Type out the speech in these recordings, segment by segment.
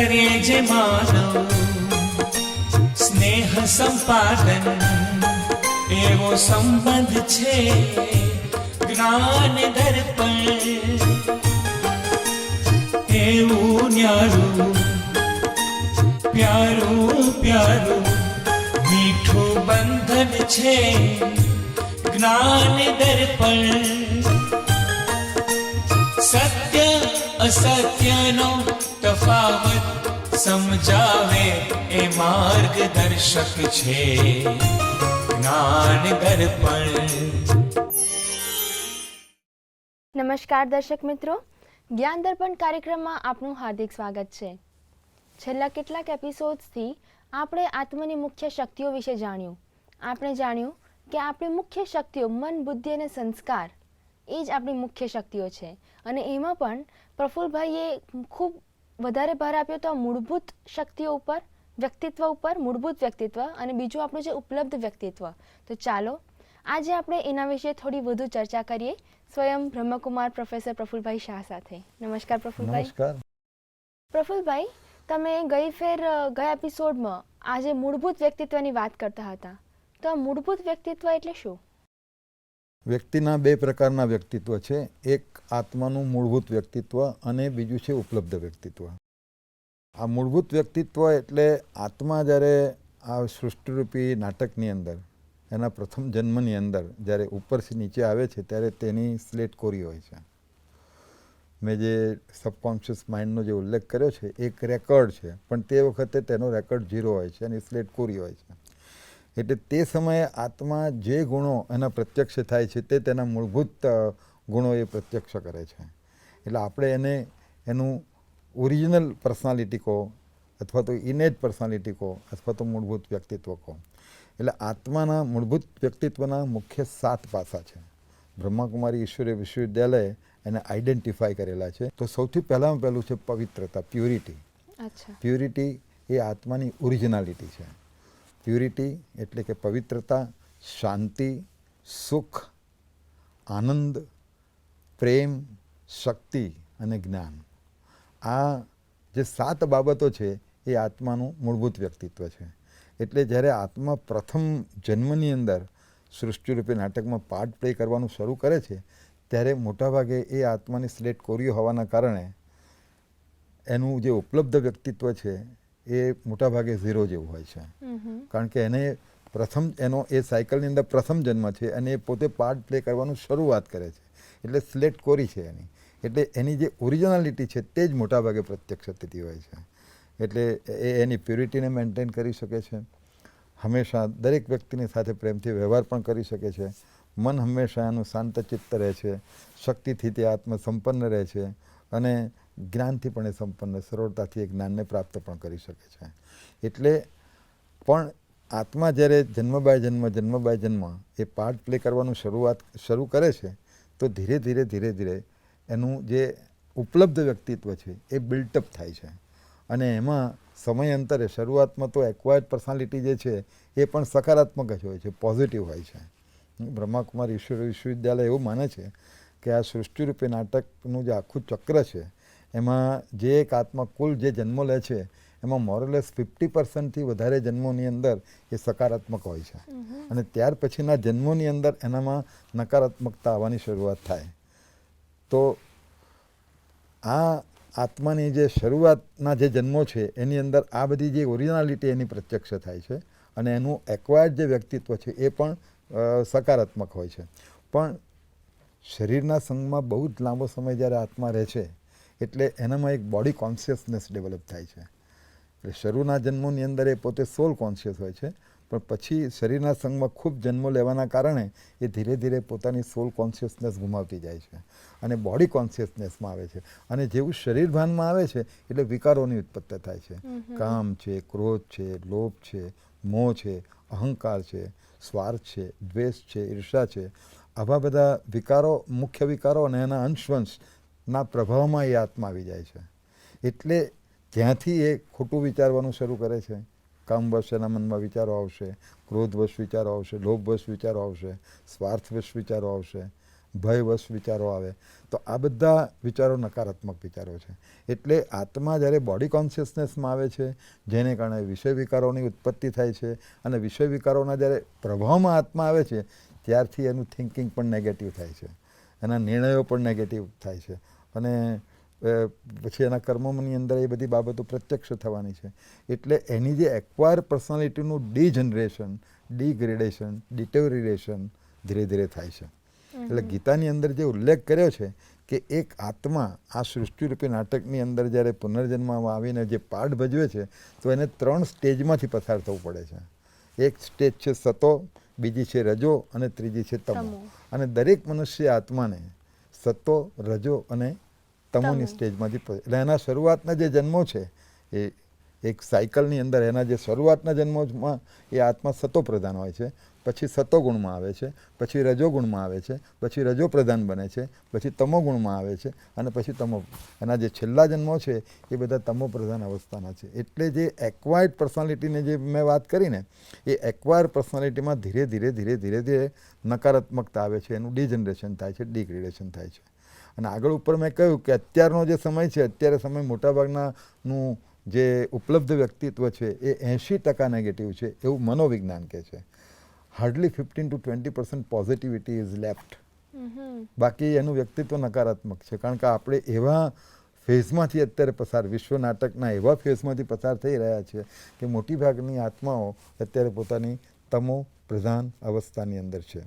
કરીએ જે માનવ સ્નેહ સંપાદન એવો સંબંધ છે જ્ઞાન દર્પણ. એવું ન્યારું પ્યારું પ્યારું મીઠું બંધન છે જ્ઞાન દર્પણ. સત્ય અસત્યનો તફાવત સમજાવે એ માર્ગદર્શક છે જ્ઞાન દર્પણ. નમસ્કાર દર્શક મિત્રો, જ્ઞાન દર્પણ કાર્યક્રમમાં આપનું હાર્દિક સ્વાગત છે. છેલ્લા કેટલાક એપિસોડ્સથી આપણે આત્માની મુખ્ય શક્તિઓ વિશે જાણ્યું. આપણે જાણ્યું કે આપણી મુખ્ય શક્તિઓ મન, બુદ્ધિ અને સંસ્કાર એ જ આપણી મુખ્ય શક્તિઓ છે. અને એમાં પણ પ્રફુલ્લભાઈએ ખૂબ વધારે ભાર આપ્યો તો મૂળભૂત શક્તિઓ ઉપર, વ્યક્તિત્વ ઉપર, મૂળભૂત વ્યક્તિત્વ અને બીજું આપણું જે ઉપલબ્ધ વ્યક્તિત્વ. તો ચાલો આજે આપણે એના વિશે થોડી વધુ ચર્ચા કરીએ સ્વયં બ્રહ્મકુમાર પ્રોફેસર પ્રફુલ્લભાઈ શાહ સાથે. નમસ્કાર પ્રફુલ્લભાઈ. નમસ્કાર. પ્રફુલ્લભાઈ, તમે ગયા એપિસોડમાં આજે મૂળભૂત વ્યક્તિત્વની વાત કરતા હતા. તો આ મૂળભૂત વ્યક્તિત્વ એટલે શું? વ્યક્તિના બે પ્રકારના વ્યક્તિત્વ છે. એક આત્માનું મૂળભૂત વ્યક્તિત્વ અને બીજું છે ઉપલબ્ધ વ્યક્તિત્વ. આ મૂળભૂત વ્યક્તિત્વ એટલે આત્મા જ્યારે આ સૃષ્ટિરૂપી નાટકની અંદર એના પ્રથમ જન્મની અંદર જ્યારે ઉપરથી નીચે આવે છે ત્યારે તેની સ્લેટ કોરી હોય છે. મેં જે સબકોન્શિયસ માઇન્ડનો જે ઉલ્લેખ કર્યો છે એક રેકોર્ડ છે, પણ તે વખતે તેનો રેકોર્ડ 0 હોય છે અને સ્લેટ કોરી હોય છે. એટલે તે સમયે આત્મા જે ગુણો એના પ્રત્યક્ષ થાય છે તે તેના મૂળભૂત ગુણો એ પ્રત્યક્ષ કરે છે. એટલે આપણે એનું ઓરિજિનલ પર્સનાલિટી કહો અથવા તો ઇનેટ પર્સનાલિટી કહો અથવા તો મૂળભૂત વ્યક્તિત્વ કહો. એટલે આત્માના મૂળભૂત વ્યક્તિત્વના મુખ્ય 7 પાસા છે. બ્રહ્માકુમારી ઈશ્વરીય વિશ્વવિદ્યાલયે એને આઈડેન્ટિફાય કરેલા છે. તો સૌથી પહેલાં પહેલું છે પવિત્રતા, પ્યુરિટી. પ્યુરિટી એ આત્માની ઓરિજિનાલિટી છે. પ્યુરિટી એટલે કે પવિત્રતા, શાંતિ, સુખ, આનંદ, પ્રેમ, શક્તિ અને જ્ઞાન. આ જે 7 બાબતો છે એ આત્માનું મૂળભૂત વ્યક્તિત્વ છે. એટલે જ્યારે આત્મા પ્રથમ જન્મની અંદર સૃષ્ટિરૂપી નાટકમાં પાર્ટ પ્લે કરવાનું શરૂ કરે છે ત્યારે મોટાભાગે એ આત્માની સ્લેટ કોરી હોવાના કારણે એનું જે ઉપલબ્ધ વ્યક્તિત્વ છે એ મોટાભાગે 0 જેવું હોય છે. કારણ કે એનો એ સાયકલની અંદર પ્રથમ જન્મ છે અને એ પોતે પાર્ટ પ્લે કરવાનું શરૂઆત કરે છે. એટલે સ્લેટ કોરી છે એની. એટલે એની જે ઓરિજિનાલિટી છે તે જ મોટાભાગે પ્રત્યક્ષ થતી હોય છે. એટલે એ એની પ્યુરિટીને મેન્ટેન કરી શકે છે. હંમેશા દરેક વ્યક્તિની સાથે પ્રેમથી વ્યવહાર પણ કરી શકે છે. મન હંમેશા એનું શાંતચિત્ત રહે છે. શક્તિથી તે આત્મસંપન્ન રહે છે અને જ્ઞાનથી પણ એ સંપન્ન, સરળતાથી એ જ્ઞાનને પ્રાપ્ત પણ કરી શકે છે. એટલે પણ આત્મા જ્યારે જન્મ બાય જન્મ એ પાર્ટ પ્લે કરવાનું શરૂ કરે છે તો ધીરે ધીરે એનું જે ઉપલબ્ધ વ્યક્તિત્વ છે એ બિલ્ટઅપ થાય છે. અને એમાં સમયાંતરે શરૂઆતમાં તો એક્વાયર્ડ પર્સનાલિટી જે છે એ પણ સકારાત્મક જ હોય છે, પોઝિટિવ હોય છે. બ્રહ્માકુમારી ઈશ્વરીય વિશ્વવિદ્યાલય એવું માને છે કે આ સૃષ્ટિરૂપી નાટકનું જે આખું ચક્ર છે એમાં જે એક આત્મા કુલ જે જન્મો લે છે એમાં મોરલેસ 50% વધારે જન્મોની અંદર એ સકારાત્મક હોય છે. અને ત્યાર પછીના જન્મોની અંદર એનામાં નકારાત્મકતા આવવાની શરૂઆત થાય. તો આ આત્માની જે શરૂઆતના જે જન્મો છે એની અંદર આ બધી જે ઓરિજિનાલિટી એની પ્રત્યક્ષ થાય છે અને એનું એક્વાયર્ડ જે વ્યક્તિત્વ છે એ પણ સકારાત્મક હોય છે. પણ શરીરના સંગમાં બહુ જ લાંબો સમય જ્યારે આત્મા રહે છે એટલે એનામાં એક બોડી કોન્શિયસનેસ ડેવલપ થાય છે. એટલે શરૂના જન્મોની અંદર એ પોતે સોલ કોન્શિયસ હોય છે, પણ પછી શરીરના સંગમાં ખૂબ જન્મો લેવાના કારણે એ ધીરે ધીરે પોતાની સોલ કોન્શિયસનેસ ગુમાવતી જાય છે અને બોડી કોન્શિયસનેસમાં આવે છે. અને જેવું શરીર ભાનમાં આવે છે એટલે વિકારોની ઉત્પત્તિ થાય છે. કામ છે, ક્રોધ છે, લોભ છે, મોહ છે, અહંકાર છે, સ્વાર્થ છે, દ્વેષ છે, ઈર્ષા છે. આવા બધા વિકારો, મુખ્ય વિકારો અને એના અંશવંશના પ્રભાવમાં એ આત્મા આવી જાય છે. એટલે ત્યાંથી એ ખોટું વિચારવાનું શરૂ કરે છે. કામવશ એના મનમાં વિચારો આવશે, ક્રોધવશ વિચારો આવશે, લોભવશ વિચારો આવશે, સ્વાર્થવશ વિચારો આવશે ભયવશ વિચારો આવે, તો આ બધા વિચારો નકારાત્મક વિચારો છે. એટલે આત્મા જ્યારે બોડી કોન્શિયસનેસમાં આવે છે, જેને કારણે વિષય વિકારોની ઉત્પત્તિ થાય છે, અને વિષય વિકારોના જ્યારે પ્રભાવમાં આત્મા આવે છે ત્યારથી એનું થિંકિંગ પણ નેગેટિવ થાય છે, એના નિર્ણયો પણ નેગેટિવ થાય છે, અને પછી એના કર્મોની અંદર એ બધી બાબતો પ્રત્યક્ષ થવાની છે. એટલે એની જે એક્વાયર પર્સનાલિટીનું ડીજનરેશન, ડીગ્રેડેશન, ડિટેરિયરેશન ધીરે ધીરે થાય છે. એટલે ગીતાની અંદર જે ઉલ્લેખ કર્યો છે કે એક આત્મા આ સૃષ્ટિરૂપી નાટકની અંદર જ્યારે પુનર્જન્મમાં આવીને જે પાઠ ભજવે છે તો એને 3 સ્ટેજમાંથી પસાર થવું પડે છે. એક સ્ટેજ છે સતો, બીજી છે રજો અને ત્રીજી છે તમો. અને દરેક મનુષ્ય આત્માને સતો, રજો અને તમોની સ્ટેજમાંથી એટલે એના શરૂઆતના જે જન્મો છે એ એક સાયકલની અંદર એના જે શરૂઆતના જન્મોમાં એ આત્મા સતો પ્રધાન હોય છે, પછી સતોગુણમાં આવે છે, પછી રજોગુણમાં આવે છે, પછી રજો પ્રધાન બને છે, પછી તમોગુણમાં આવે છે, અને પછી તમો. એના જે છેલ્લા જન્મો છે એ બધા તમો પ્રધાન અવસ્થાના છે. એટલે જે એક્વાયર્ડ પર્સનાલિટીને જે મેં વાત કરીને એ એક્વાયર્ડ પર્સનાલિટીમાં ધીરે ધીરે ધીરે ધીરે ધીરે નકારાત્મકતા આવે છે, એનું ડિજનરેશન થાય છે, ડિગ્રેડેશન થાય છે. અને આગળ ઉપર મેં કહ્યું કે અત્યારનો જે સમય છે, અત્યારે સમય મોટાભાગનાનું જે ઉપલબ્ધ વ્યક્તિત્વ છે એ 80% નેગેટિવ છે એવું મનોવિજ્ઞાન કહે છે. Hardly 15 to 20% positivity is left. બાકી એનું વ્યક્તિત્વ નકારાત્મક છે, કારણ કે આપણે એવા ફેઝમાંથી અત્યારે વિશ્વ નાટકના એવા ફેઝમાંથી પસાર થઈ રહ્યા છે કે મોટી ભાગની આત્માઓ અત્યારે પોતાની તમો પ્રધાન અવસ્થાની અંદર છે.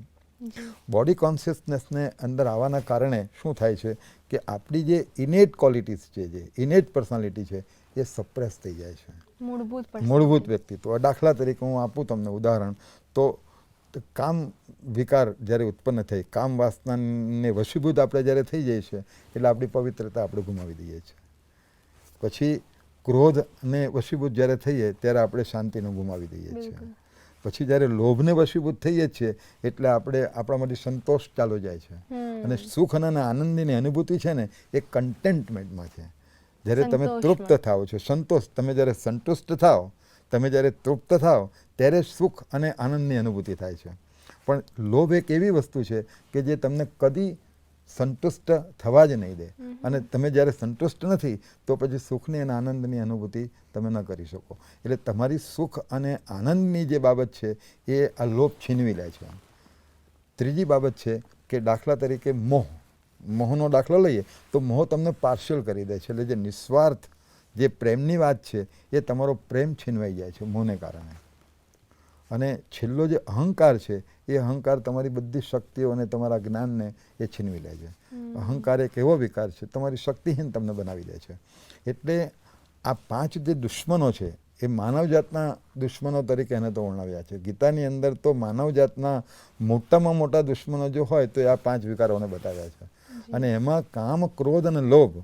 બોડી કોન્શિયસનેસને અંદર આવવાના કારણે શું થાય છે કે આપણી જે ઇનેટ ક્વોલિટીઝ છે, જે ઇનેટ પર્સનાલિટી છે એ સપ્રેસ થઈ જાય છે. મૂળભૂત વ્યક્તિત્વ. દાખલા તરીકે હું આપું તમને ઉદાહરણ, તો કામ વિકાર જ્યારે ઉત્પન્ન થાય, કામ વાસનાને વશીભૂત આપણે જ્યારે થઈ જાય છે એટલે આપણી પવિત્રતા આપણે ગુમાવી દઈએ છીએ. પછી ક્રોધને વશીભૂત જ્યારે થઈએ ત્યારે આપણે શાંતિને ગુમાવી દઈએ છીએ. પછી જ્યારે લોભને વશીભૂત થઈએ છીએ એટલે આપણામાંથી સંતોષ ચાલુ જાય છે, અને સુખ અને આનંદની અનુભૂતિ છે ને એ કન્ટેન્ટમેન્ટમાં છે. જ્યારે તમે તૃપ્ત થાઓ છો, સંતોષ, તમે જ્યારે સંતુષ્ટ થાઓ, તમે જ્યારે તૃપ્ત થાઓ ત્યારે સુખ અને આનંદની અનુભૂતિ થાય છે. પણ લોભ એક એવી વસ્તુ છે કે જે તમને કદી સંતુષ્ટ થવા જ નહીં દે, અને તમે જ્યારે સંતુષ્ટ નથી તો પછી સુખની અને આનંદની અનુભૂતિ તમે ન કરી શકો. એટલે તમારી સુખ અને આનંદની જે બાબત છે એ આ લોભ છીનવી લે છે. ત્રીજી બાબત છે કે દાખલા તરીકે મોહનો દાખલો લઈએ તો મોહ તમને પાર્શિયલ કરી દે છે. એટલે જે નિસ્વાર્થ જે પ્રેમની વાત છે એ તમારો પ્રેમ છીનવાઈ જાય છે મોહને કારણે. અને છેલ્લો જે અહંકાર છે એ અહંકાર તમારી બધી શક્તિઓ અને તમારા જ્ઞાનને એ છીનવી લે છે. અહંકાર એક એવો વિકાર છે તમારી શક્તિહીન તમને બનાવી દે છે. એટલે આ 5 જે દુશ્મનો છે એ માનવજાતના દુશ્મનો તરીકે એને તો વર્ણવ્યા છે. ગીતાની અંદર તો માનવજાતના મોટામાં મોટા દુશ્મનો જો હોય તો આ 5 વિકારોને બતાવ્યા છે. અને એમાં કામ, ક્રોધ અને લોભ,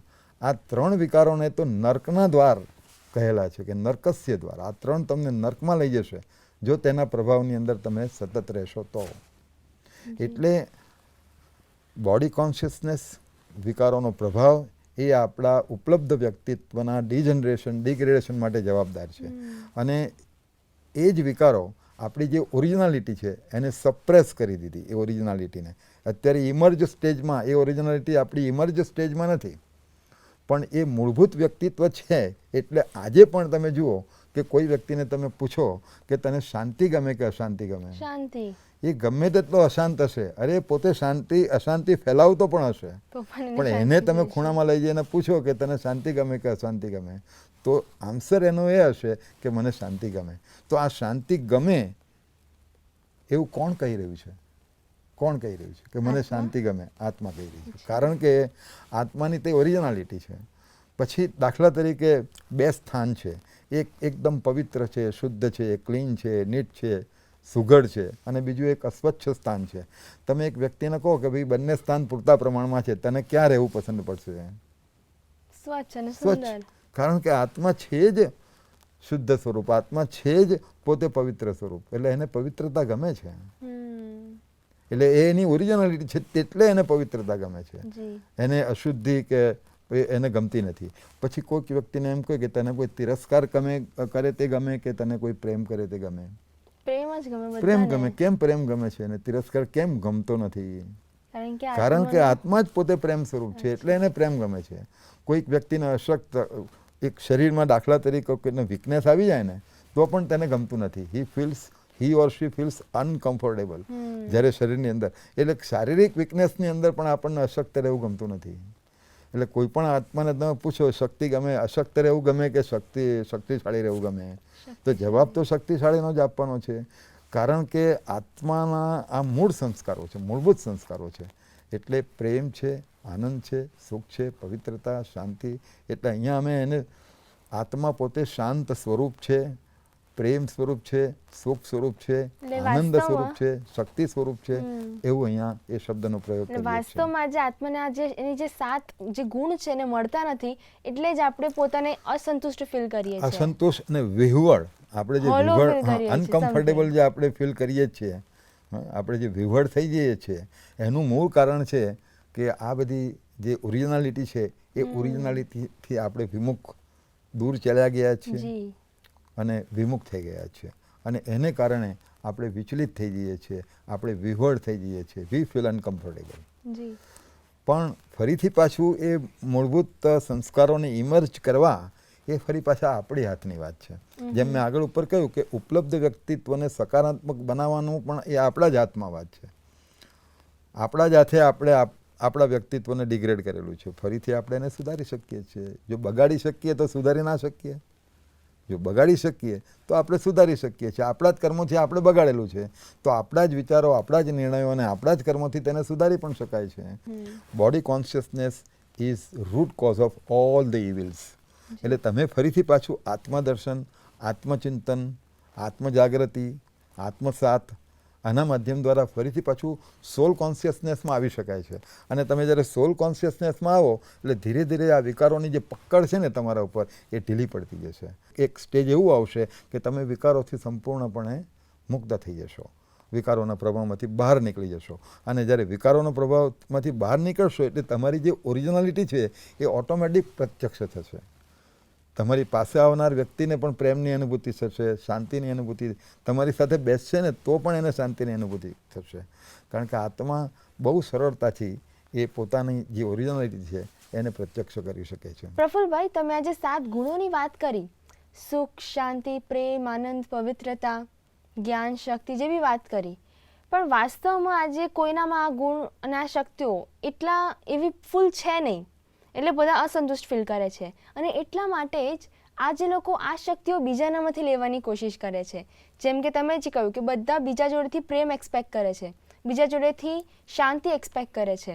આ 3 વિકારોને તો નર્કના દ્વાર કહેલા છે, કે નર્કસ્ય દ્વાર. આ 3 તમને નર્કમાં લઈ જશે જો તેના પ્રભાવની અંદર તમે સતત રહેશો તો. એટલે બોડી કોન્શિયસનેસ વિકારોનો પ્રભાવ એ આપણા ઉપલબ્ધ વ્યક્તિત્વના ડિજનરેશન, ડિગ્રેડેશન માટે જવાબદાર છે. અને એ જ વિકારો આપણી જે ઓરિજિનાલિટી છે એને સપ્રેસ કરી દીધી. એ ઓરિજિનાલિટીને અત્યારે ઇમર્જ સ્ટેજમાં, એ ઓરિજિનાલિટી આપણી ઇમર્જ સ્ટેજમાં નથી, પણ એ મૂળભૂત વ્યક્તિત્વ છે. એટલે આજે પણ તમે જુઓ કે કોઈ વ્યક્તિને તમે પૂછો કે તને શાંતિ ગમે કે અશાંતિ ગમે, એ ગમે તેટલો અશાંત હશે, અરે પોતે અશાંતિ ફેલાવતો પણ હશે, પણ એને તમે ખૂણામાં લઈ જઈને પૂછો કે તને શાંતિ ગમે કે અશાંતિ ગમે, તો આન્સર એનો એ હશે કે મને શાંતિ ગમે. તો આ શાંતિ ગમે એવું કોણ કહી રહ્યું છે? કોણ કહી રહ્યું છે કે મને શાંતિ ગમે? આત્મા કહી રહી છે. કારણ કે આત્માની તે ઓરિજિનાલિટી છે. પછી દાખલા તરીકે 2 સ્થાન છે. એક એકદમ પવિત્ર છે, શુદ્ધ છે, ક્લીન છે, નીટ છે, સુઘડ છે, અને બીજું એક અસ્વચ્છ સ્થાન છે. તમે એક વ્યક્તિને કહો કે ભાઈ બંને સ્થાન પૂરતા પ્રમાણમાં છે, તને ક્યાં રહેવું પસંદ પડશે? સ્વચ્છ. કારણ કે આત્મા છે જ શુદ્ધ સ્વરૂપ, આત્મા છે જ પોતે પવિત્ર સ્વરૂપ, એટલે એને પવિત્રતા ગમે છે. એટલે એની ઓરિજિનાલિટી છે એટલે એને પવિત્રતા ગમે છે. એને અશુદ્ધિ કે એને ગમતી નથી. પછી કોઈક વ્યક્તિને એમ કહે કે તને કોઈ તિરસ્કાર કરે તે ગમે કે તને કોઈ પ્રેમ કરે તે ગમે? પ્રેમ ગમે. કેમ પ્રેમ ગમે છે અને તિરસ્કાર કેમ ગમતો નથી? કારણ કે આત્મા જ પોતે પ્રેમ સ્વરૂપ છે, એટલે એને પ્રેમ ગમે છે. કોઈક વ્યક્તિને અશક્ત એક શરીરમાં દાખલા તરીકે કોઈને વીકનેસ આવી જાય ને તો પણ તેને ગમતું નથી. હી ઓર શી ફીલ્સ અનકમ્ફર્ટેબલ જ્યારે શરીરની અંદર. એટલે શારીરિક વીકનેસની અંદર પણ આપણને અશક્ત રહેવું ગમતું નથી. એટલે કોઈ પણ આત્માને તમે પૂછો શક્તિ ગમે, અશક્ત રહેવું ગમે કે શક્તિશાળી રહેવું ગમે, તો જવાબ તો શક્તિશાળીનો જ આપવાનો છે. કારણ કે આત્માના આ મૂળ સંસ્કારો છે, મૂળભૂત સંસ્કારો છે. એટલે પ્રેમ છે, આનંદ છે, સુખ છે, પવિત્રતા, શાંતિ. એટલે અહીંયા અમે એને આત્મા પોતે શાંત સ્વરૂપ છે, પ્રેમ સ્વરૂપ છે, સુખ સ્વરૂપ છે, આનંદ સ્વરૂપ છે, શક્તિ સ્વરૂપ છે, એવું અહીંયા એ શબ્દનો પ્રયોગ કર્યો છે. વાસ્તવમાં જે આત્માને એની જે 7 જે ગુણ છે એને મળતા નથી, એટલે જ આપણે પોતાને અસંતુષ્ટ ફીલ કરીએ છીએ. અસંતોષ અને વિહવળ, આપણે જે વિહવળ અનકમ્ફર્ટેબલ જે આપણે ફીલ કરીએ છીએ, આપણે જે વિહવળ થઈ જઈએ છીએ, એનું મૂળ કારણ છે કે આ બધી જે ઓરિજિનાલિટી છે એ ઓરિજિનાલિટીથી આપણે વિમુખ દૂર ચાલ્યા ગયા છીએ અને વિમુખ થઈ ગયા છે. અને એને કારણે આપણે વિચલિત થઈ જઈએ છીએ, આપણે વિહવળ થઈ જઈએ છીએ, વી ફીલ અનકમ્ફર્ટેબલ. પણ ફરીથી પાછું એ મૂળભૂત સંસ્કારોને ઇમર્જ કરવા એ ફરી પાછા આપણી હાથની વાત છે. જેમ મેં આગળ ઉપર કહ્યું કે ઉપલબ્ધ વ્યક્તિત્વને સકારાત્મક બનાવવાનું પણ એ આપણા જ હાથમાં વાત છે. આપણા જ હાથે આપણે આપણા વ્યક્તિત્વને ડિગ્રેડ કરેલું છે. ફરીથી આપણે એને સુધારી શકીએ છીએ. જો બગાડી શકીએ તો સુધારી ના શકીએ, જો બગાડી શકીએ તો આપણે સુધારી શકીએ છીએ. આપણા જ કર્મોથી આપણે બગાડેલું છે, તો આપણા જ વિચારો, આપણા જ નિર્ણયો અને આપણા જ કર્મોથી તેને સુધારી પણ શકાય છે. Body consciousness is root cause of all the evils. એટલે તમે ફરીથી પાછું આત્મદર્શન, આત્મચિંતન, આત્મજાગૃતિ, આત્મસાત, આના માધ્યમ દ્વારા ફરીથી પાછું સોલ કોન્શિયસનેસમાં આવી શકાય છે. અને તમે જ્યારે સોલ કોન્શિયસનેસમાં આવો એટલે ધીરે ધીરે આ વિકારોની જે પકડ છે ને તમારા ઉપર એ ઢીલી પડતી જશે. એક સ્ટેજ એવું આવશે કે તમે વિકારોથી સંપૂર્ણપણે મુક્ત થઈ જશો, વિકારોના પ્રભાવમાંથી બહાર નીકળી જશો. અને જ્યારે વિકારોના પ્રભાવમાંથી બહાર નીકળશો એટલે તમારી જે ઓરિજિનાલિટી છે એ ઓટોમેટિક પ્રત્યક્ષ થશે. તમારી પાસે આવનાર વ્યક્તિને પણ પ્રેમની અનુભૂતિ થશે, શાંતિની અનુભૂતિ. તમારી સાથે બેસશે ને તો પણ એને શાંતિની અનુભૂતિ થશે. કારણ કે આત્મા બહુ સરળતાથી એ પોતાની જે ઓરિજિનાલિટી છે એને પ્રત્યક્ષ કરી શકે છે. પ્રફુલભાઈ, તમે આજે 7 ગુણોની વાત કરી, સુખ, શાંતિ, પ્રેમ, આનંદ, પવિત્રતા, જ્ઞાન, શક્તિ જેવી વાત કરી. પણ વાસ્તવમાં આજે કોઈનામાં આ ગુણ અને આ શક્તિઓ એટલા એવી ફૂલ છે નહીં, એટલે બધા અસંતુષ્ટ ફીલ કરે છે. અને એટલા માટે જ આજે લોકો આ શક્તિઓ બીજાનામાંથી લેવાની કોશિશ કરે છે. જેમ કે તમે જ કહ્યું કે બધા બીજા જોડેથી પ્રેમ એક્સપેક્ટ કરે છે, બીજા જોડેથી શાંતિ એક્સપેક્ટ કરે છે.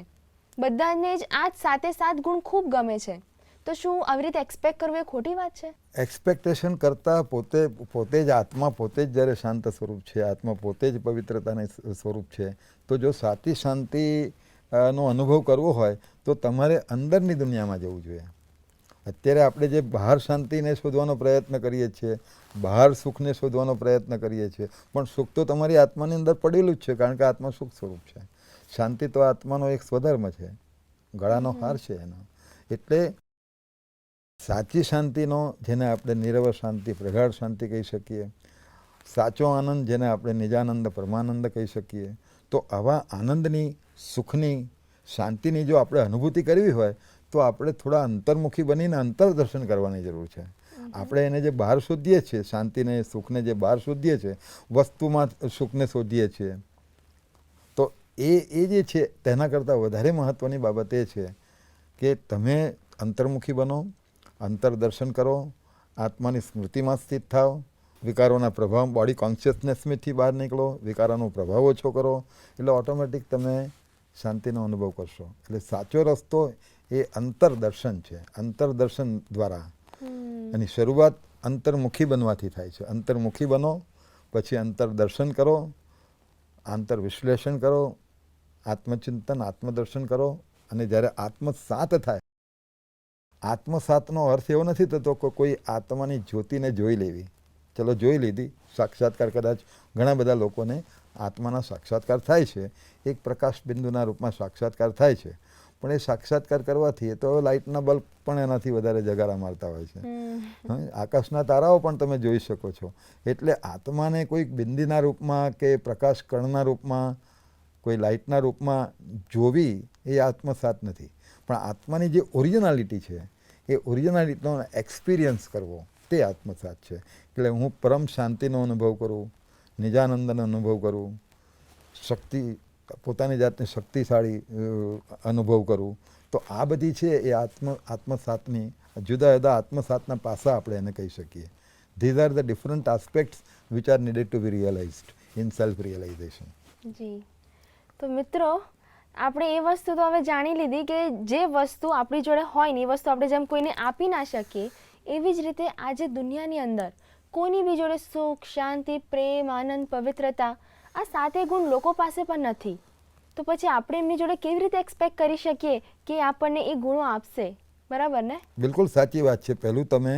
બધાને જ આ 7 ગુણ ખૂબ ગમે છે. તો શું આવી રીતે એક્સપેક્ટ કરવું એ ખોટી વાત છે? એક્સપેક્ટેશન કરતાં પોતે જ આત્મા પોતે જ જ્યારે શાંત સ્વરૂપ છે, આત્મા પોતે જ પવિત્રતાનું સ્વરૂપ છે, તો જો સાચી શાંતિ નો અનુભવ કરવો હોય તો તમારે અંદરની દુનિયામાં જવું જોઈએ. અત્યારે આપણે જે બહાર શાંતિને શોધવાનો પ્રયત્ન કરીએ છીએ, બહાર સુખને શોધવાનો પ્રયત્ન કરીએ છીએ, પણ સુખ તો તમારી આત્માની અંદર પડેલું જ છે. કારણ કે આત્મા સુખ સ્વરૂપ છે. શાંતિ તો આત્માનો એક સ્વધર્મ છે, ગળાનો હાર છે એનો. એટલે સાચી શાંતિનો, જેને આપણે નિરવર શાંતિ, પ્રગાઢ શાંતિ કહી શકીએ, સાચો આનંદ જેને આપણે નિજાનંદ, પરમાનંદ કહી શકીએ, તો આવા આનંદની, સુખની, શાંતિની જો આપણે અનુભૂતિ કરવી હોય તો આપણે થોડા અંતર્મુખી બનીને અંતરદર્શન કરવાની જરૂર છે. આપણે એને જે બહાર શોધીએ છીએ, શાંતિને, સુખને જે બહાર શોધીએ છીએ, વસ્તુમાં સુખને શોધીએ છીએ, તો એ જે છે તેના કરતાં વધારે મહત્ત્વની બાબત એ છે કે તમે અંતર્મુખી બનો, અંતરદર્શન કરો, આત્માની સ્મૃતિમાં સ્થિત થાઓ, વિકારોના પ્રભાવ, બોડી કોન્શિયસનેસથી બહાર નીકળો, વિકારોનો પ્રભાવ ઓછો કરો, એટલે ઓટોમેટિક તમે શાંતિનો અનુભવ કરશો. એટલે સાચો રસ્તો એ અંતરદર્શન છે. અંતરદર્શન દ્વારા એની શરૂઆત અંતર્મુખી બનવાથી થાય છે. અંતર્મુખી બનો, પછી અંતરદર્શન કરો, આંતરવિશ્લેષણ કરો, આત્મચિંતન, આત્મદર્શન કરો. અને જ્યારે આત્મસાત થાય, આત્મસાતનો અર્થ એવો નથી થતો કે કોઈ આત્માની જ્યોતિને જોઈ લેવી. ચલો જોઈ લીધી, સાક્ષાત્કાર કદાચ ઘણા બધા લોકોને આત્માના સાક્ષાત્કાર થાય છે, એક પ્રકાશ બિંદુના રૂપમાં સાક્ષાત્કાર થાય છે. પણ એ સાક્ષાત્કાર કરવાથી તો લાઇટના બલ્બ પણ એનાથી વધારે જગારા મારતા હોય છે. આકાશના તારાઓ પણ તમે જોઈ શકો છો. એટલે આત્માને કોઈક બિંદીના રૂપમાં કે પ્રકાશ કણના રૂપમાં કોઈ લાઇટના રૂપમાં જોવી એ આત્મસાત નથી, પણ આત્માની જે ઓરિજિનાલિટી છે એ ઓરિજિનાલિટીનો એક્સપિરિયન્સ કરવો તે આત્મસાત છે. એટલે હું પરમ શાંતિનો અનુભવ કરું, નિજાનંદનો અનુભવ કરું, શક્તિ પોતાની જાતને શક્તિશાળી અનુભવ કરું, તો આ બધી છે એ આત્મસાતની જુદા જુદા આત્મસાતના પાસા આપણે એને કહી શકીએ. These are the different aspects which are needed to be realised in self realisation. જી, તો મિત્રો આપણે એ વસ્તુ તો હવે જાણી લીધી કે જે વસ્તુ આપણી જોડે હોય ને એ વસ્તુ આપણે જેમ કોઈને આપી ના શકીએ, એવી જ રીતે આજે દુનિયાની અંદર કોઈની બી જોડે સુખ, શાંતિ, પ્રેમ, આનંદ, પવિત્રતા આ સાતે ગુણ લોકો પાસે પણ નથી. તો પછી આપણે એમની જોડે કેવી રીતે એક્સપેક્ટ કરી શકીએ કે આપણને એ ગુણો આપશે? બરાબર ને? બિલકુલ સાચી વાત છે. પહેલું તમે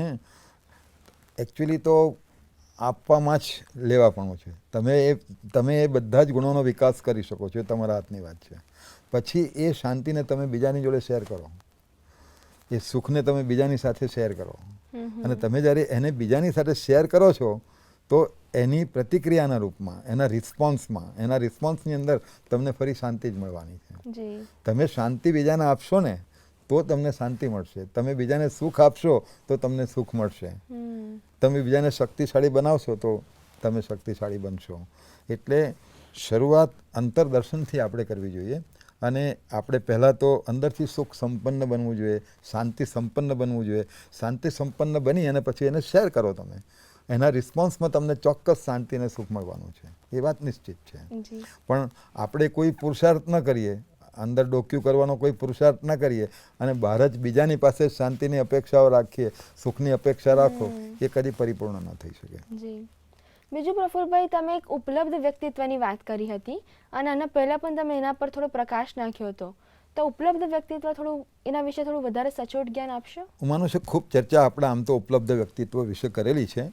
એકચ્યુઅલી તો આપવામાં જ લેવાપણું છે. તમે એ બધા જ ગુણોનો વિકાસ કરી શકો છો, તમારા હાથની વાત છે. પછી એ શાંતિને તમે બીજાની જોડે શેર કરો, એ સુખને તમે બીજાની સાથે શેર કરો, અને તમે જ્યારે એને બીજાની સાથે શેર કરો છો તો એની પ્રતિક્રિયાના રૂપમાં, એના રિસ્પોન્સની અંદર તમને ફરી શાંતિ જ મળવાની છે. તમે શાંતિ બીજાને આપશો ને તો તમને શાંતિ મળશે. તમે બીજાને સુખ આપશો તો તમને સુખ મળશે. તમે બીજાને શક્તિશાળી બનાવશો તો તમે શક્તિશાળી બનશો. એટલે શરૂઆત અંતરદર્શનથી આપણે કરવી જોઈએ, અને આપણે પહેલાં તો અંદરથી સુખ સંપન્ન બનવું જોઈએ, શાંતિ સંપન્ન બનવું જોઈએ. શાંતિ સંપન્ન બની અને પછી એને શેર કરો તમે, એના રિસ્પોન્સમાં તમને ચોક્કસ શાંતિ અને સુખ મળવાનું છે, એ વાત નિશ્ચિત છે. પણ આપણે કોઈ પુરુષાર્થ ન કરીએ, અંદર ડોક્યું કરવાનો કોઈ પુરુષાર્થ ન કરીએ અને બહાર જ બીજાની પાસે શાંતિની અપેક્ષાઓ રાખીએ, સુખની અપેક્ષા રાખો, એ કદી પરિપૂર્ણ ન થઈ શકે. બીજું પ્રફુલભાઈ, તમે એક ઉપલબ્ધ વ્યક્તિત્વની વાત કરી હતી અને આના પહેલાં પણ તમે એના પર થોડો પ્રકાશ નાખ્યો હતો. તો ઉપલબ્ધ વ્યક્તિત્વ થોડું એના વિશે થોડું વધારે સચોટ જ્ઞાન આપશો? હું માનું છું ખૂબ ચર્ચા આપણે આમ તો ઉપલબ્ધ વ્યક્તિત્વ વિશે કરેલી છે.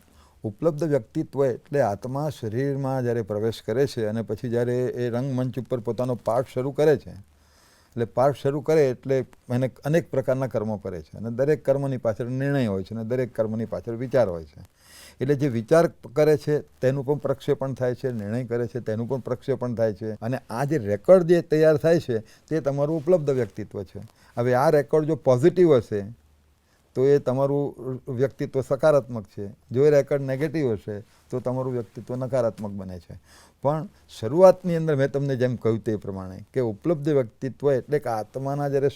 ઉપલબ્ધ વ્યક્તિત્વ એટલે આત્મા શરીરમાં જ્યારે પ્રવેશ કરે છે અને પછી જ્યારે એ રંગમંચ ઉપર પોતાનો પાઠ શરૂ કરે છે, એટલે પાઠ શરૂ કરે એટલે એને અનેક પ્રકારના કર્મો કરે છે, અને દરેક કર્મની પાછળ નિર્ણય હોય છે, અને દરેક કર્મની પાછળ વિચાર હોય છે. એટલે જે વિચાર કરે છે તેનું પણ પ્રક્ષેપણ થાય છે, નિર્ણય કરે છે તેનું પણ પ્રક્ષેપણ થાય છે, અને આ જે રેકોર્ડ જે તૈયાર થાય છે તે તમારું ઉપલબ્ધ વ્યક્તિત્વ છે. હવે આ રેકોર્ડ જો પોઝિટિવ હશે તો એ તમારું વ્યક્તિત્વ સકારાત્મક છે, જો એ રેકોર્ડ નેગેટિવ હશે તો તમારું વ્યક્તિત્વ નકારાત્મક બને છે. પણ શરૂઆતની અંદર મેં તમને જેમ કહ્યું તે પ્રમાણે કે ઉપલબ્ધ વ્યક્તિત્વ એટલે કે આત્માના જ્યારે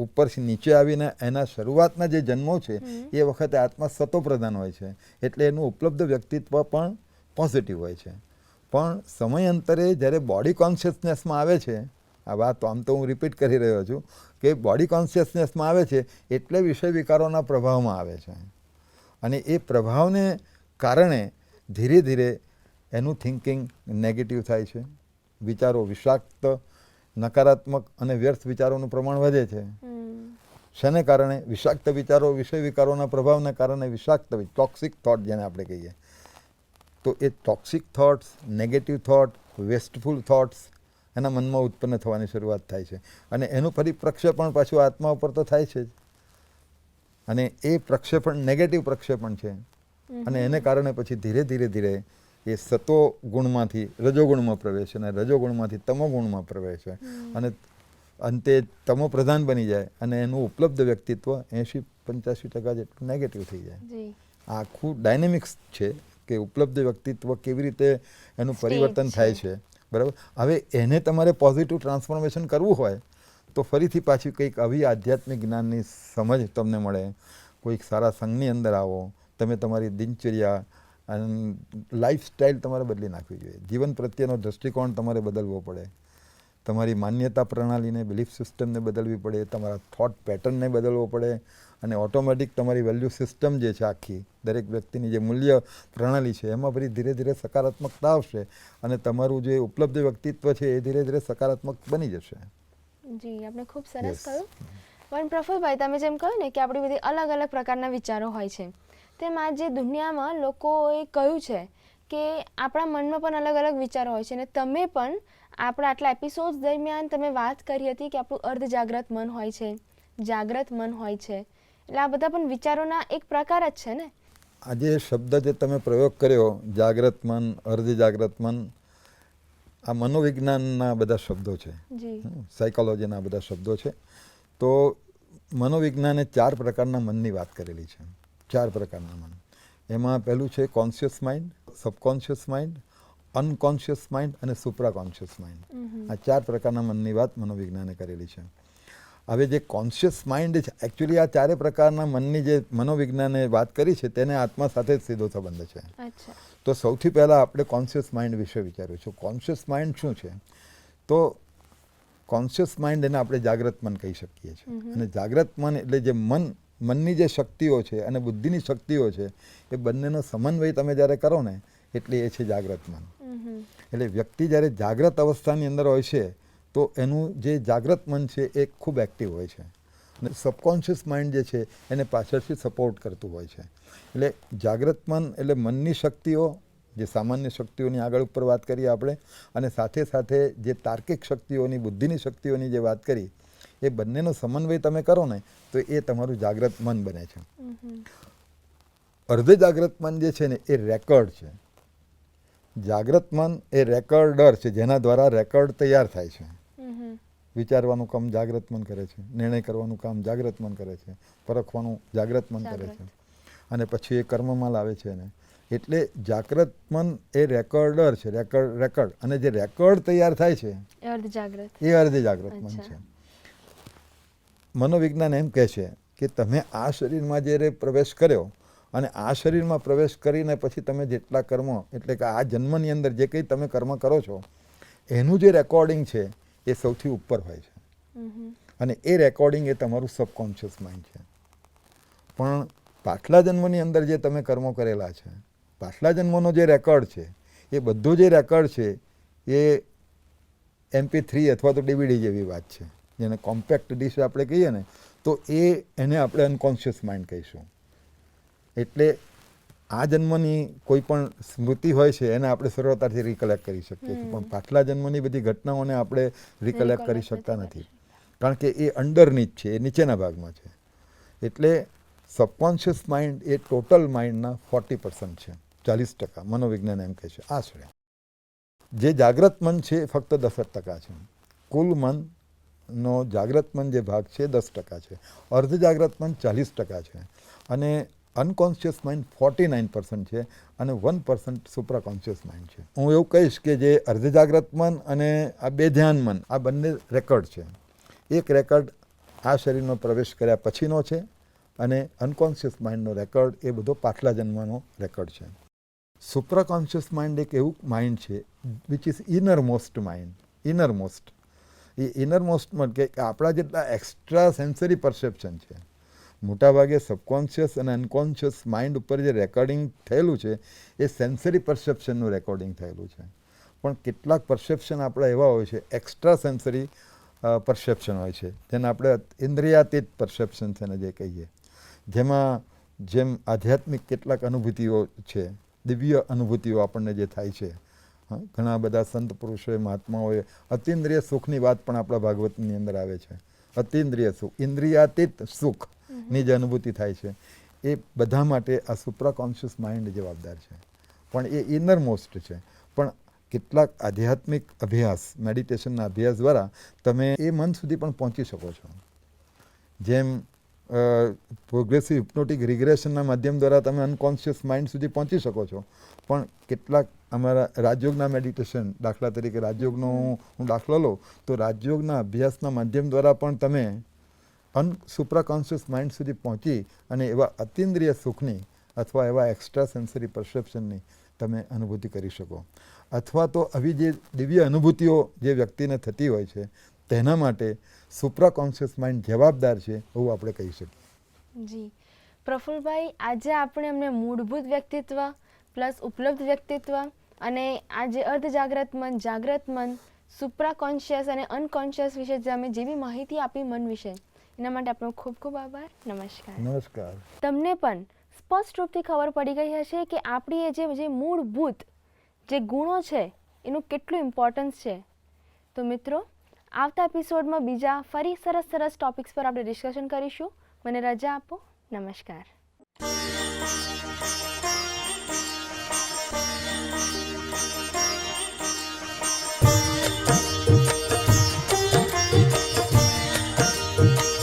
ઉપરથી નીચે આવીને એના શરૂઆતના જે જન્મો છે એ વખતે આત્મા સતોપ્રધાન હોય છે, એટલે એનું ઉપલબ્ધ વ્યક્તિત્વ પણ પોઝિટિવ હોય છે. પણ સમયાંતરે જ્યારે બોડી કોન્શિયસનેસમાં આવે છે, આ વાત આમ તો હું રિપીટ કરી રહ્યો છું કે બોડી કોન્શિયસનેસમાં આવે છે એટલે વિષય વિકારોના પ્રભાવમાં આવે છે, અને એ પ્રભાવને કારણે ધીરે ધીરે એનું થિંકિંગ નેગેટિવ થાય છે, વિચારો વિષાક્ત, નકારાત્મક અને વ્યર્થ વિચારોનું પ્રમાણ વધે છે. શેને કારણે? વિષાક્ત વિચારો, વિષય વિકારોના પ્રભાવને કારણે વિષાક્ત ટોક્સિક થોટ જેને આપણે કહીએ, તો એ toxic thoughts, negative thought, wasteful thoughts એના મનમાં ઉત્પન્ન થવાની શરૂઆત થાય છે, અને એનું ફરી પ્રક્ષેપણ પાછું આત્મા ઉપર તો થાય છે જ, અને એ પ્રક્ષેપણ નેગેટિવ પ્રક્ષેપણ છે, અને એને કારણે પછી ધીરે ધીરે ધીરે એ સતો ગુણમાંથી રજોગુણમાં પ્રવેશે, અને રજોગુણમાંથી તમોગુણમાં પ્રવેશે, અને અંતે તમો પ્રધાન બની જાય, અને એનું ઉપલબ્ધ વ્યક્તિત્વ 80-85% જેટલું નેગેટિવ થઈ જાય. આખું ડાયનેમિક્સ છે કે ઉપલબ્ધ વ્યક્તિત્વ કેવી રીતે એનું પરિવર્તન થાય છે. બરાબર. હવે એને તમારે પોઝિટિવ ટ્રાન્સફોર્મેશન કરવું હોય તો ફરીથી પાછી કંઈક આવી આધ્યાત્મિક જ્ઞાનની સમજ તમને મળે, કોઈક સારા સંઘની અંદર આવો, તમે તમારી દિનચર્યા અને લાઈફસ્ટાઈલ તમારે બદલી નાખવી જોઈએ, જીવન પ્રત્યેનો દૃષ્ટિકોણ તમારે બદલવો પડે, તમારી માન્યતા પ્રણાલીને, બિલીફ સિસ્ટમને બદલવી પડે, તમારા થોટ પેટર્નને બદલવો પડે, અને ઓટોમેટિક તમારી વેલ્યુ સિસ્ટમ જે છે આખી દરેક વ્યક્તિની જે મૂલ્ય પ્રણાલી છે એમાં ફરી ધીરે ધીરે સકારાત્મકતા આવશે, અને તમારું જે ઉપલબ્ધ વ્યક્તિત્વ છે એ ધીરે ધીરે સકારાત્મક બની જશે. જી, આપણે ખૂબ સરસ કહ્યું. પણ પ્રફુલભાઈ, તમે જેમ કહ્યું ને કે આપણી બધી અલગ અલગ પ્રકારના વિચારો હોય છે, તેમ આજે દુનિયામાં લોકોએ કહ્યું છે કે આપણા મનમાં પણ અલગ અલગ વિચારો હોય છે, અને તમે પણ આપણા આટલા એપિસોડ્સ દરમિયાન તમે વાત કરી હતી કે આપણું અર્ધ જાગ્રત મન હોય છે, જાગ્રત મન હોય છે, એટલે આ બધા પણ વિચારોના એક પ્રકાર જ છે ને. આજે શબ્દ જે તમે પ્રયોગ કર્યો, જાગ્રત મન, અર્ધ જાગ્રત મન, આ મનોવિજ્ઞાનના બધા શબ્દો છે, જી સાયકોલોજીના બધા શબ્દો છે. તો મનોવિજ્ઞાને 4 પ્રકારના મનની વાત કરેલી છે. 4 પ્રકારના મન. એમાં પહેલું છે conscious mind, subconscious mind, unconscious mind અને સુપ્રાકોન્શિયસ માઇન્ડ. આ 4 પ્રકારના મનની વાત મનોવિજ્ઞાને કરેલી છે. હવે જે કોન્શિયસ માઇન્ડ છે, એકચ્યુઅલી આ 4 પ્રકારના મનની જે મનોવિજ્ઞાને વાત કરી છે તેને આત્મા સાથે જ સીધો સંબંધ છે. અચ્છા. તો સૌથી પહેલાં આપણે કોન્શિયસ માઇન્ડ વિશે વિચાર્યું છું. કોન્શિયસ માઇન્ડ શું છે? તો કોન્શિયસ માઇન્ડ એને આપણે જાગ્રત મન કહી શકીએ છીએ. અને જાગ્રત મન એટલે જે મનની જે શક્તિઓ છે અને બુદ્ધિની શક્તિઓ છે એ બંનેનો સમન્વય તમે જ્યારે કરો ને એટલે એ છે જાગ્રત મન. એટલે વ્યક્તિ જ્યારે જાગ્રત અવસ્થાની અંદર હોય છે તો એનું જે જાગ્રત મન છે એ ખૂબ એક્ટિવ હોય છે. અને સબકોન્શિયસ માઇન્ડ જે છે એને પાછળથી સપોર્ટ કરતું હોય છે. એટલે જાગ્રત મન એટલે મનની શક્તિઓ, જે સામાન્ય શક્તિઓની આગળ ઉપર વાત કરીએ આપણે, અને સાથે સાથે જે તાર્કિક શક્તિઓની, બુદ્ધિની શક્તિઓની જે વાત કરી, એ બંનેનો સમન્વય તમે કરો ને તો એ તમારું જાગ્રત મન બને છે. અર્ધ જાગ્રત મન જે છે ને એ રેકર્ડ છે. જાગ્રત મન એ રેકર્ડર છે, જેના દ્વારા રેકર્ડ તૈયાર થાય છે. વિચારવાનું કામ જાગ્રત મન કરે છે, નિર્ણય કરવાનું કામ જાગ્રત મન કરે છે, પરખવાનું જાગ્રત મન કરે છે, અને પછી એ કર્મમાં લાવે છે એને. એટલે જાગ્રત મન એ રેકર્ડર છે, રેકર્ડ. અને જે રેકર્ડ તૈયાર થાય છે એ અર્ધ જાગ્રત મન છે. મનોવિજ્ઞાન એમ કહે છે કે તમે આ શરીરમાં જ્યારે પ્રવેશ કર્યો અને આ શરીરમાં પ્રવેશ કરીને પછી તમે જેટલા કર્મો, એટલે કે આ જન્મની અંદર જે કંઈ તમે કર્મ કરો છો એનું જે રેકોર્ડિંગ છે એ સૌથી ઉપર હોય છે. અને એ રેકોર્ડિંગ એ તમારું સબકોન્શિયસ માઇન્ડ છે. પણ પાછલા જન્મની અંદર જે તમે કર્મો કરેલા છે, પાછલા જન્મનો જે રેકોર્ડ છે, એ બધો જે રેકોર્ડ છે એ MP3 અથવા તો DVD જેવી વાત છે, જેને કોમ્પેક્ટ ડિશ આપણે કહીએ ને, તો એને આપણે અનકોન્શિયસ માઇન્ડ કહીશું. એટલે આ જન્મની કોઈ પણ સ્મૃતિ હોય છે એને આપણે સરળતાથી રિકલેક્ટ કરી શકીએ છીએ, પણ પાછલા જન્મની બધી ઘટનાઓને આપણે રિકલેક્ટ કરી શકતા નથી, કારણ કે એ અંડરનીથ છે, એ નીચેના ભાગમાં છે. એટલે સબકોન્શિયસ માઇન્ડ એ ટોટલ માઇન્ડના 40% છે, 40%. મનોવિજ્ઞાન એમ કહે છે આશરે. જે જાગ્રત મન છે એ ફક્ત 10% છે. કુલ મનનો જાગ્રત મન જે ભાગ છે 10% છે. અર્ધ જાગ્રત મન 40% છે. અને અનકોન્શિયસ માઇન્ડ 49% છે અને 1% સુપ્રાકોન્શિયસ માઇન્ડ છે. હું એવું કહીશ કે જે અર્ધ જાગ્રત મન અને આ બે ધ્યાન મન, આ બંને રેકર્ડ છે. એક રેકર્ડ આ શરીરનો પ્રવેશ કર્યા પછીનો છે અને અનકોન્શિયસ માઇન્ડનો રેકર્ડ એ બધો પાછલા જન્મનો રેકર્ડ છે. સુપ્રાકોન્શિયસ માઇન્ડ એક એવું માઇન્ડ છે વિચ ઇઝ ઇનરમોસ્ટ માઇન્ડ. ઇનરમોસ્ટ એ ઇનરમોસ્ટમાં કે આપણા જેટલા એક્સ્ટ્રા સેન્સરી પરસેપ્શન છે, મોટાભાગે સબકોન્શિયસ અને અનકોન્શિયસ માઇન્ડ ઉપર જે રેકોર્ડિંગ થયેલું છે એ સેન્સરી પરસેપ્શનનું રેકોર્ડિંગ થયેલું છે. પણ કેટલાક પરસેપ્શન આપણા એવા હોય છે, એક્સ્ટ્રા સેન્સરી પરસેપ્શન હોય છે, જેને આપણે ઇન્દ્રિયાતીત પરસેપ્શન છે ને જે કહીએ, જેમ આધ્યાત્મિક કેટલાક અનુભૂતિઓ છે, દિવ્ય અનુભૂતિઓ આપણને જે થાય છે. ઘણા બધા સંત પુરુષોએ, મહાત્માઓએ અતિન્દ્રિય સુખની વાત પણ આપણા ભાગવતની અંદર આવે છે. અતિન્દ્રિય સુખ, ઇન્દ્રિયાતીત સુખની જે અનુભૂતિ થાય છે એ બધા માટે આ સુપ્રાકોન્શિયસ માઇન્ડ જવાબદાર છે. પણ એ ઇનરમોસ્ટ છે. પણ કેટલાક આધ્યાત્મિક અભ્યાસ, મેડિટેશનના અભ્યાસ દ્વારા તમે એ મન સુધી પણ પહોંચી શકો છો. જેમ પ્રોગ્રેસિવ હિપ્નોટિક રિગ્રેશનના માધ્યમ દ્વારા તમે અનકોન્શિયસ માઇન્ડ સુધી પહોંચી શકો છો. પણ કેટલાક અમારા રાજયોગના મેડિટેશન, દાખલા તરીકે રાજયોગનો હું દાખલો લઉં તો રાજયોગના અભ્યાસના માધ્યમ દ્વારા પણ તમે સુપ્રાકોન્શિયસ માઇન્ડ સુધી પહોંચી અને એવા અતિન્દ્રિય સુખની અથવા એવા એક્સ્ટ્રા સેન્સરી પરસેપ્શનની તમે અનુભૂતિ કરી શકો. અથવા તો આવી જે દિવ્ય અનુભૂતિઓ જે વ્યક્તિને થતી હોય છે તેના માટે સુપ્રાકોન્શિયસ માઇન્ડ જવાબદાર છે એવું આપણે કહી શકીએ. જી પ્રફુલભાઈ, આજે આપણે અમને મૂળભૂત વ્યક્તિત્વ પ્લસ ઉપલબ્ધ વ્યક્તિત્વ અને આજે અર્ધ જાગ્રત મન, જાગ્રત મન, સુપ્રાકોન્શિયસ અને અનકોન્શિયસ વિશે તમે જે બી માહિતી આપી મન વિશે, એના માટે આપણો ખૂબ ખૂબ આભાર. નમસ્કાર. નમસ્કાર. તમને પણ સ્પષ્ટ રૂપથી ખબર પડી ગઈ હશે કે આપણી જે મૂળભૂત જે ગુણો છે એનું કેટલું ઇમ્પોર્ટન્સ છે. તો મિત્રો, આવતા એપિસોડમાં બીજા ફરી સરસ ટોપિક્સ પર આપણે ડિસ્કશન કરીશું. મને રજા આપો. નમસ્કાર. છે.